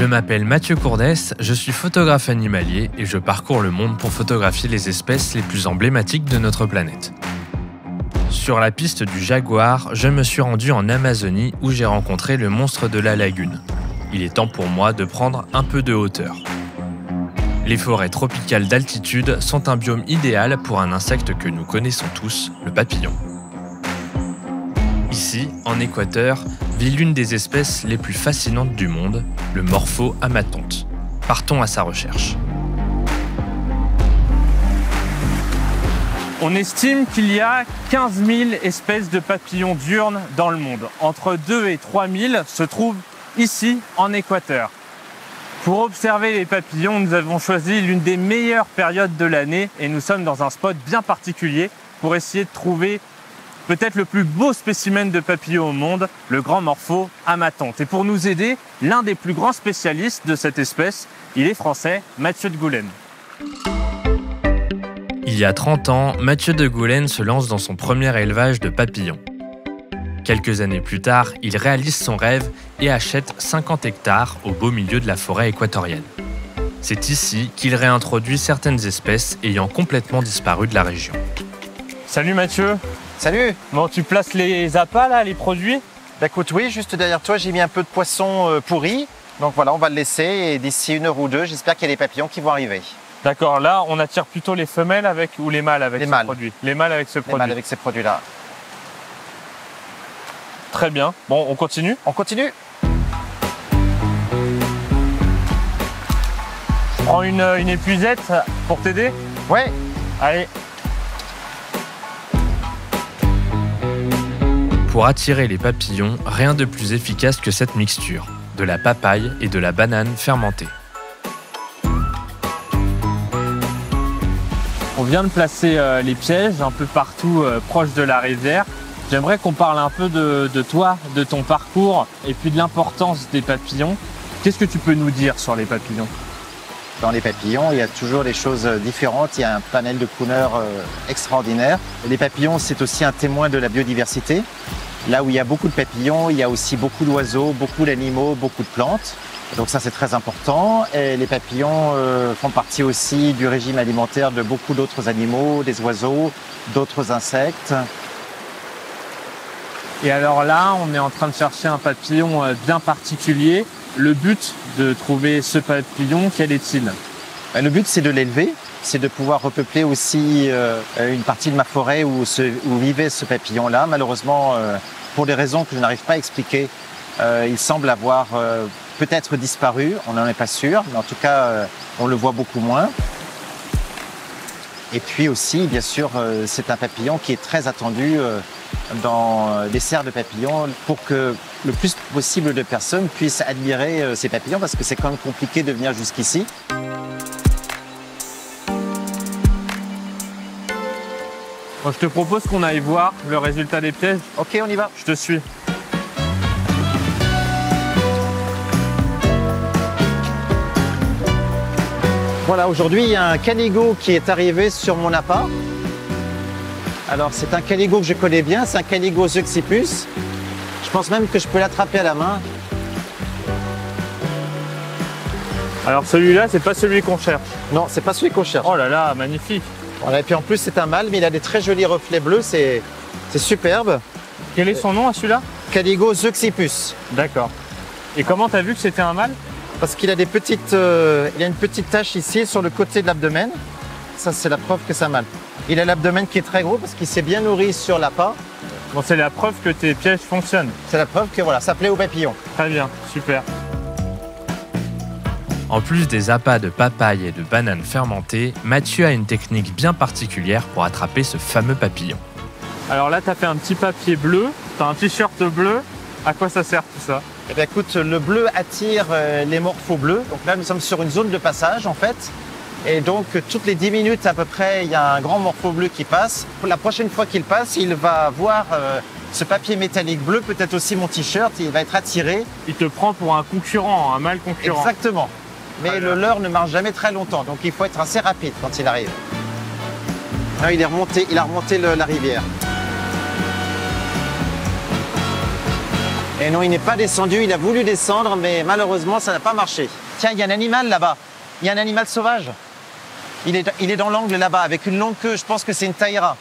Je m'appelle Mathieu Courdès, je suis photographe animalier et je parcours le monde pour photographier les espèces les plus emblématiques de notre planète. Sur la piste du jaguar, je me suis rendu en Amazonie où j'ai rencontré le monstre de la lagune. Il est temps pour moi de prendre un peu de hauteur. Les forêts tropicales d'altitude sont un biome idéal pour un insecte que nous connaissons tous, le papillon. Ici, en Équateur, vit l'une des espèces les plus fascinantes du monde, le morpho amatonte. Partons à sa recherche. On estime qu'il y a 15 000 espèces de papillons diurnes dans le monde. Entre 2 et 3 000 se trouvent ici, en Équateur. Pour observer les papillons, nous avons choisi l'une des meilleures périodes de l'année et nous sommes dans un spot bien particulier pour essayer de trouver peut-être le plus beau spécimen de papillon au monde, le grand morpho amatonte. Et pour nous aider, l'un des plus grands spécialistes de cette espèce, il est français, Mathieu de Goulaine. Il y a 30 ans, Mathieu de Goulaine se lance dans son premier élevage de papillons. Quelques années plus tard, il réalise son rêve et achète 50 hectares au beau milieu de la forêt équatorienne. C'est ici qu'il réintroduit certaines espèces ayant complètement disparu de la région. Salut Mathieu. Salut. Bon, tu places les appâts là, les produits? Bah écoute, oui, juste derrière toi, j'ai mis un peu de poisson pourri. Donc voilà, on va le laisser et d'ici 1 heure ou 2, j'espère qu'il y a des papillons qui vont arriver. D'accord, là on attire plutôt les femelles avec ou les mâles avec ce produit? Les mâles avec ce produit. Les mâles avec ces produits-là. Très bien. Bon, on continue? On continue. Je prends une épuisette pour t'aider? Ouais. Allez. Pour attirer les papillons, rien de plus efficace que cette mixture, de la papaye et de la banane fermentée. On vient de placer les pièges un peu partout proche de la rivière. J'aimerais qu'on parle un peu de toi, de ton parcours et puis de l'importance des papillons. Qu'est-ce que tu peux nous dire sur les papillons? Dans les papillons, il y a toujours des choses différentes. Il y a un panel de couleurs extraordinaire. Les papillons, c'est aussi un témoin de la biodiversité. Là où il y a beaucoup de papillons, il y a aussi beaucoup d'oiseaux, beaucoup d'animaux, beaucoup de plantes. Donc ça, c'est très important. Et les papillons font partie aussi du régime alimentaire de beaucoup d'autres animaux, des oiseaux, d'autres insectes. Et alors là, on est en train de chercher un papillon bien particulier. Le but de trouver ce papillon, quel est-il? Le but, c'est de l'élever, c'est de pouvoir repeupler aussi une partie de ma forêt où vivait ce papillon-là. Malheureusement, pour des raisons que je n'arrive pas à expliquer, il semble avoir peut-être disparu, on n'en est pas sûr, mais en tout cas, on le voit beaucoup moins. Et puis aussi, bien sûr, c'est un papillon qui est très attendu dans des serres de papillons pour que le plus possible de personnes puissent admirer ces papillons parce que c'est quand même compliqué de venir jusqu'ici. Bon, je te propose qu'on aille voir le résultat des pièges. Ok, on y va. Je te suis. Voilà, aujourd'hui, il y a un canigo qui est arrivé sur mon appât. Alors, c'est un canigo que je connais bien, c'est un canigo Zeuxippus. Je pense même que je peux l'attraper à la main. Alors celui-là, c'est pas celui qu'on cherche. Non, c'est pas celui qu'on cherche. Oh là là, magnifique. Voilà, et puis en plus, c'est un mâle, mais il a des très jolis reflets bleus, c'est superbe. Quel est son nom à celui-là? Canigo Zeuxippus. D'accord. Et comment t'as vu que c'était un mâle? Parce qu'il a des petites, il a une petite tache ici sur le côté de l'abdomen. Ça, c'est la preuve que c'est un mâle. Il a l'abdomen qui est très gros parce qu'il s'est bien nourri sur l'appât. Bon, c'est la preuve que tes pièges fonctionnent. C'est la preuve que voilà, ça plaît aux papillons. Très bien, super. En plus des appâts de papaye et de bananes fermentées, Mathieu a une technique bien particulière pour attraper ce fameux papillon. Alors là, tu as fait un petit papier bleu, tu as un t-shirt bleu. À quoi ça sert tout ça? Eh bien, écoute, le bleu attire les morphos bleus. Donc là, nous sommes sur une zone de passage, en fait. Et donc, toutes les 10 minutes à peu près, il y a un grand morpho bleu qui passe. La prochaine fois qu'il passe, il va voir ce papier métallique bleu, peut-être aussi mon t-shirt, il va être attiré. Il te prend pour un concurrent, un mâle concurrent. Exactement. Mais le leurre ne marche jamais très longtemps, donc il faut être assez rapide quand il arrive. Là, il a remonté la rivière. Et non, il n'est pas descendu, il a voulu descendre, mais malheureusement, ça n'a pas marché. Tiens, il y a un animal là-bas. Il y a un animal sauvage. Il est dans l'angle là-bas, avec une longue queue. Je pense que c'est une taïra.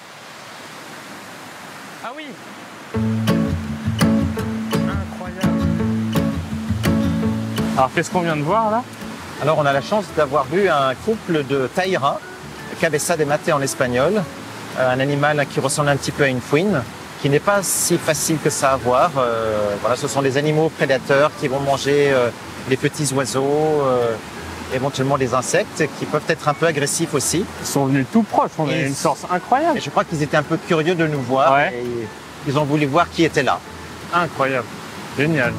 Ah oui. Incroyable. Alors, qu'est-ce qu'on vient de voir là? Alors, on a la chance d'avoir vu un couple de taïra, cabeza de mate en espagnol, un animal qui ressemble un petit peu à une fouine, qui n'est pas si facile que ça à voir. Voilà, ce sont des animaux prédateurs qui vont manger les petits oiseaux, éventuellement des insectes, qui peuvent être un peu agressifs aussi. Ils sont venus tout proches, on a une source incroyable. Et je crois qu'ils étaient un peu curieux de nous voir. Ouais. Et ils ont voulu voir qui était là. Incroyable, génial.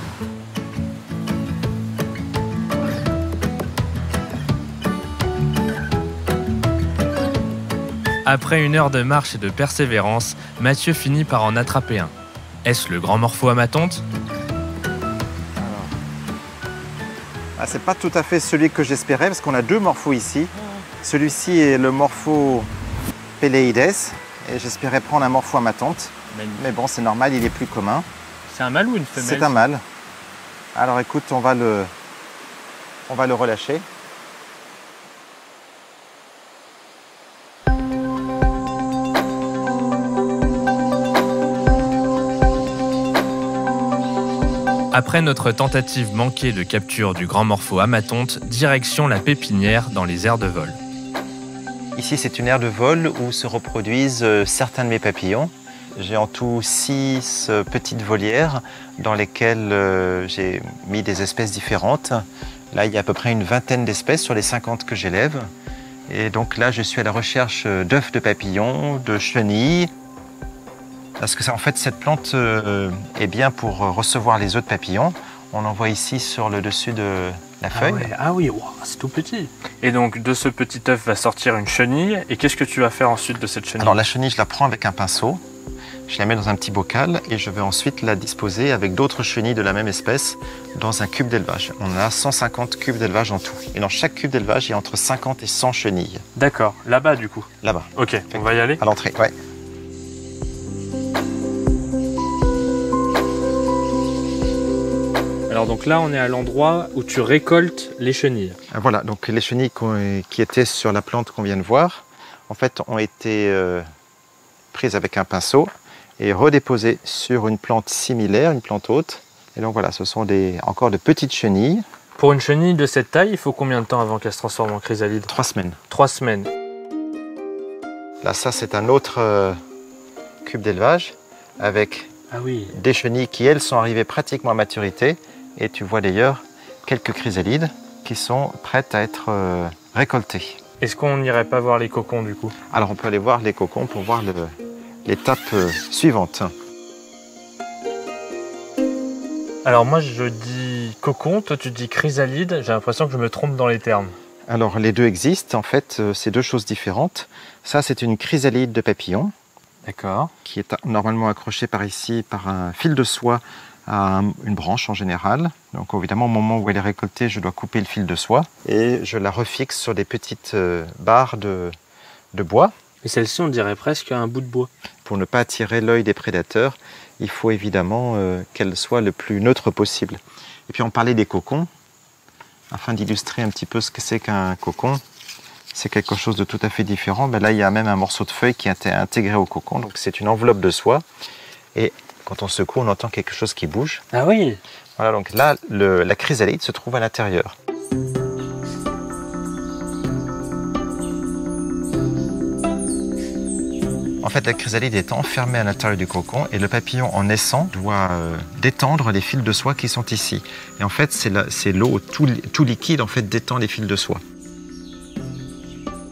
Après une heure de marche et de persévérance, Mathieu finit par en attraper un. Est-ce le grand morpho-amatonte? C'est pas tout à fait celui que j'espérais, parce qu'on a deux morphos ici. Celui-ci est le morpho Peleides, et j'espérais prendre un morpho amatante. Mais bon, c'est normal, il est plus commun. C'est un mâle ou une femelle? C'est un mâle. Alors écoute, on va le relâcher. Après notre tentative manquée de capture du grand morpho-amatonte, direction la pépinière dans les aires de vol. Ici, c'est une aire de vol où se reproduisent certains de mes papillons. J'ai en tout 6 petites volières dans lesquelles j'ai mis des espèces différentes. Là, il y a à peu près une vingtaine d'espèces sur les 50 que j'élève. Et donc là, je suis à la recherche d'œufs de papillons, de chenilles. Parce que en fait, cette plante est bien pour recevoir les œufs de papillons. On en voit ici sur le dessus de la feuille. Ah oui, wow, c'est tout petit. Et donc, de ce petit œuf va sortir une chenille. Et qu'est-ce que tu vas faire ensuite de cette chenille? Alors la chenille, je la prends avec un pinceau. Je la mets dans un petit bocal et je vais ensuite la disposer avec d'autres chenilles de la même espèce dans un cube d'élevage. On a 150 cubes d'élevage en tout. Et dans chaque cube d'élevage, il y a entre 50 et 100 chenilles. D'accord, là-bas du coup. Là-bas. Ok, on va y aller? À l'entrée, ouais. Alors donc là, on est à l'endroit où tu récoltes les chenilles. Voilà, donc les chenilles qui étaient sur la plante qu'on vient de voir, en fait, ont été prises avec un pinceau et redéposées sur une plante similaire, une plante haute. Et donc voilà, ce sont encore de petites chenilles. Pour une chenille de cette taille, il faut combien de temps avant qu'elle se transforme en chrysalide? 3 semaines. 3 semaines. Là, ça, c'est un autre cube d'élevage avec des chenilles qui, elles, sont arrivées pratiquement à maturité. Et tu vois d'ailleurs quelques chrysalides qui sont prêtes à être récoltées. Est-ce qu'on n'irait pas voir les cocons du coup? Alors on peut aller voir les cocons pour voir l'étape suivante. Alors moi je dis cocon, toi tu dis chrysalide, j'ai l'impression que je me trompe dans les termes. Alors les deux existent, en fait c'est deux choses différentes. Ça c'est une chrysalide de papillon. D'accord. Qui est normalement accrochée par ici par un fil de soie à une branche en général. Donc évidemment au moment où elle est récoltée, je dois couper le fil de soie et je la refixe sur des petites barres de bois. Et celle-ci on dirait presque un bout de bois. Pour ne pas attirer l'œil des prédateurs, il faut évidemment qu'elle soit le plus neutre possible. Et puis on parlait des cocons, afin d'illustrer un petit peu ce que c'est qu'un cocon. C'est quelque chose de tout à fait différent. Ben là, il y a même un morceau de feuille qui est intégré au cocon. Donc c'est une enveloppe de soie. Et quand on secoue, on entend quelque chose qui bouge. Ah oui. Voilà, donc là, la chrysalide se trouve à l'intérieur. En fait, la chrysalide est enfermée à l'intérieur du cocon et le papillon, en naissant, doit détendre les fils de soie qui sont ici. Et en fait, c'est l'eau tout liquide en fait détend les fils de soie.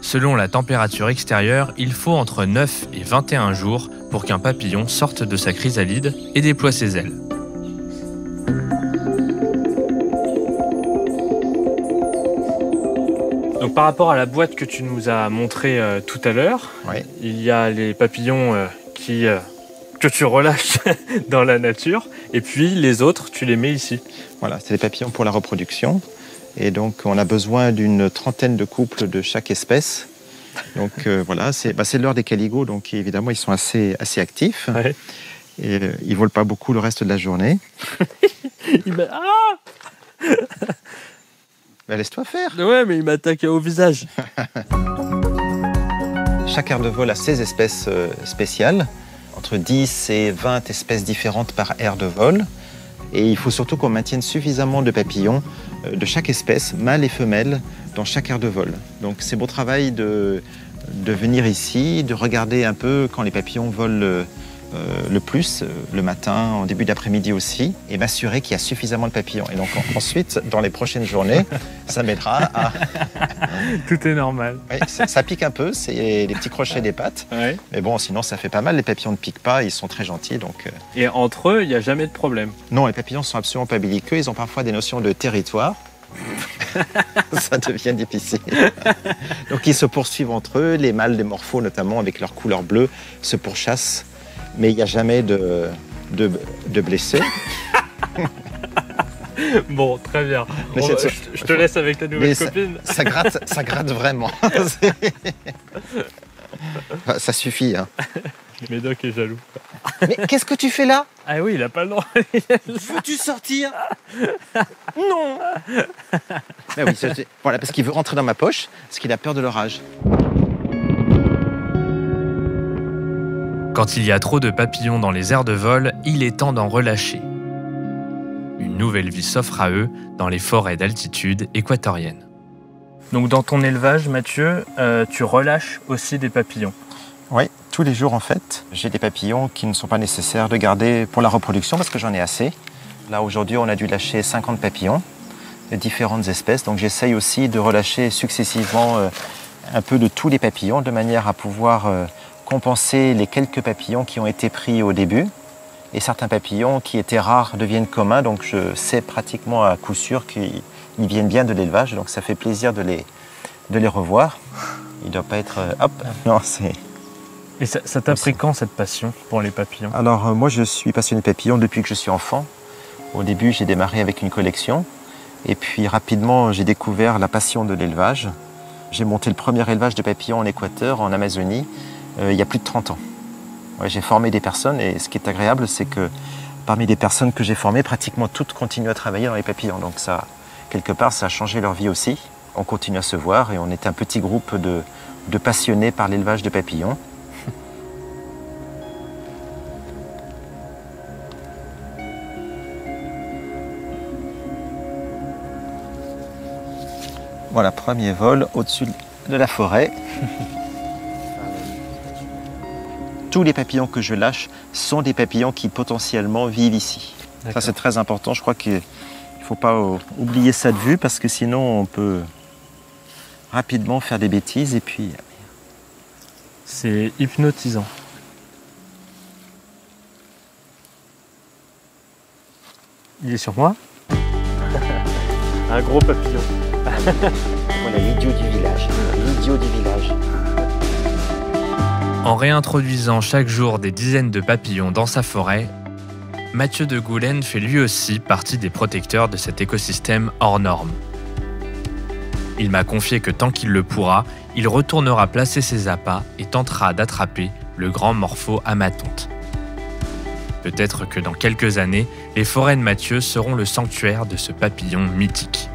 Selon la température extérieure, il faut entre 9 et 21 jours pour qu'un papillon sorte de sa chrysalide et déploie ses ailes. Donc par rapport à la boîte que tu nous as montrée tout à l'heure, il y a les papillons que tu relâches dans la nature et puis les autres, tu les mets ici. Voilà, c'est les papillons pour la reproduction. Et donc, on a besoin d'une trentaine de couples de chaque espèce. Donc, voilà, c'est l'heure des caligots. Donc, évidemment, ils sont assez actifs. Ouais. Et il vole pas beaucoup le reste de la journée. Bah, laisse-toi faire. Ouais, mais il m'attaque au visage. Chaque aire de vol a ses espèces spéciales, entre 10 et 20 espèces différentes par aire de vol. Et il faut surtout qu'on maintienne suffisamment de papillons de chaque espèce, mâles et femelles, dans chaque aire de vol. Donc c'est beau travail de venir ici, de regarder un peu quand les papillons volent le plus, le matin, en début d'après-midi aussi, et m'assurer qu'il y a suffisamment de papillons. Et donc ensuite, dans les prochaines journées, ça m'aidera à... Tout est normal. Oui, ça pique un peu, c'est les petits crochets des pattes. Ouais. Mais bon, sinon ça fait pas mal. Les papillons ne piquent pas, ils sont très gentils. Donc, Et entre eux, il n'y a jamais de problème. Non, les papillons sont absolument pas belliqueux. Ils ont parfois des notions de territoire. Ça devient difficile. Donc ils se poursuivent entre eux. Les mâles des morphos, notamment avec leur couleur bleue, se pourchassent. Mais il n'y a jamais de blessés. Bon, très bien. Je te laisse avec ta nouvelle copine. Ça gratte vraiment. Ça suffit. Hein. Médoc est jaloux. Mais qu'est-ce que tu fais là? Ah oui, il n'a pas le droit. Veux-tu sortir? Non. Ben oui, voilà, parce qu'il veut rentrer dans ma poche, parce qu'il a peur de l'orage. Quand il y a trop de papillons dans les aires de vol, il est temps d'en relâcher. Une nouvelle vie s'offre à eux dans les forêts d'altitude équatoriennes. Donc dans ton élevage, Mathieu, tu relâches aussi des papillons. Oui, tous les jours en fait. J'ai des papillons qui ne sont pas nécessaires de garder pour la reproduction parce que j'en ai assez. Là aujourd'hui, on a dû lâcher 50 papillons de différentes espèces. Donc j'essaye aussi de relâcher successivement un peu de tous les papillons de manière à pouvoir compenser les quelques papillons qui ont été pris au début. Et certains papillons qui étaient rares deviennent communs, donc je sais pratiquement à coup sûr qu'ils viennent bien de l'élevage, donc ça fait plaisir de les revoir. Il ne doit pas être... hop, non, c'est... Et ça t'a pris quand cette passion pour les papillons? Alors moi je suis passionné de papillons depuis que je suis enfant. Au début j'ai démarré avec une collection, et puis rapidement j'ai découvert la passion de l'élevage. J'ai monté le premier élevage de papillons en Équateur, en Amazonie, il y a plus de 30 ans. Ouais, j'ai formé des personnes et ce qui est agréable, c'est que parmi les personnes que j'ai formées, pratiquement toutes continuent à travailler dans les papillons. Donc ça, quelque part, ça a changé leur vie aussi. On continue à se voir et on est un petit groupe de passionnés par l'élevage de papillons. Voilà, premier vol au-dessus de la forêt. Tous les papillons que je lâche sont des papillons qui potentiellement vivent ici. Ça c'est très important, je crois qu'il ne faut pas oublier ça de vue parce que sinon on peut rapidement faire des bêtises et puis... C'est hypnotisant. Il est sur moi. Un gros papillon. Voilà l'idiot du village, l'idiot du village. En réintroduisant chaque jour des dizaines de papillons dans sa forêt, Mathieu de Goulen fait lui aussi partie des protecteurs de cet écosystème hors norme. Il m'a confié que tant qu'il le pourra, il retournera placer ses appâts et tentera d'attraper le grand morpho amatonte. Peut-être que dans quelques années, les forêts de Mathieu seront le sanctuaire de ce papillon mythique.